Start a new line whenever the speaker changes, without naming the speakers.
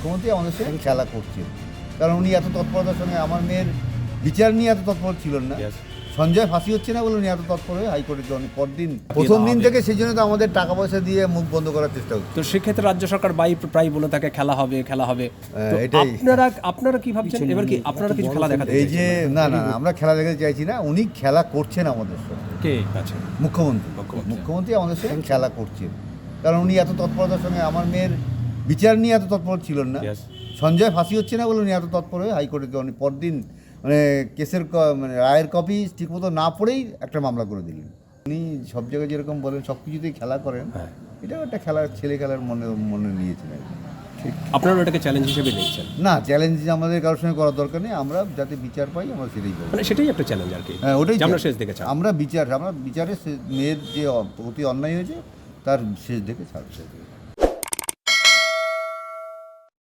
মুখ্যমন্ত্রী আমাদের সঙ্গে খেলা করছেন, কারণ উনি এত তৎপরতার সঙ্গে আমার মেয়ের বিচার নিয়ে এত তৎপর ছিলেন না। সঞ্জয় ফাঁসি হচ্ছে না বলে উনি এত তৎপর হয়ে হাইকোর্টে অনেক পরদিন প্রথম দিন থেকে সেই জন্য তো আমাদের টাকা পয়সা দিয়ে মুখ বন্ধ করার চেষ্টা হচ্ছে।
তো সেক্ষেত্রে রাজ্য সরকার প্রায় বলে থাকে খেলা হবে খেলা হবে। তো
এটাই
আপনারা কি ভাবছেন এবার কি আপনারা কিছু খেলা দেখাতে
এই যে না না আমরা খেলা দেখাতে চাইছি না, উনি খেলা করছেন আমাদের সঙ্গে।
কে আছে?
মুখ্যমন্ত্রী আমাদের সঙ্গে খেলা করছেন, কারণ উনি এত তৎপরতার সঙ্গে আমার মেয়ের বিচার নিয়ে এত তৎপর ছিলেন না। সঞ্জয় ফাঁসি হচ্ছে না বলে উনি এত তৎপর হয়ে হাইকোর্টে অনেক পরদিন কেসের রায়ের কপি ঠিকমতো না পড়েই একটা মামলা করে দিলেন। উনি সব জায়গায় যেরকম বলেন সব কিছুতেই খেলা করেন, এটাও একটা খেলার ছেলে খেলার মনে নিয়েছেন আর কি।
আপনারা এটাকে চ্যালেঞ্জ হিসেবে নিচ্ছেন?
না, চ্যালেঞ্জ আমাদের কারোর সঙ্গে করার দরকার নেই, আমরা যাতে বিচার পাই আমরা সেটাই করব।
মানে সেটাই একটা চ্যালেঞ্জ আর কি।
হ্যাঁ, ওটাই
আমরা শেষ দেখে চাই।
আমরা বিচারে মেয়ের যে অতি অন্যায় হয়েছে তার শেষ দেখে ছাড়।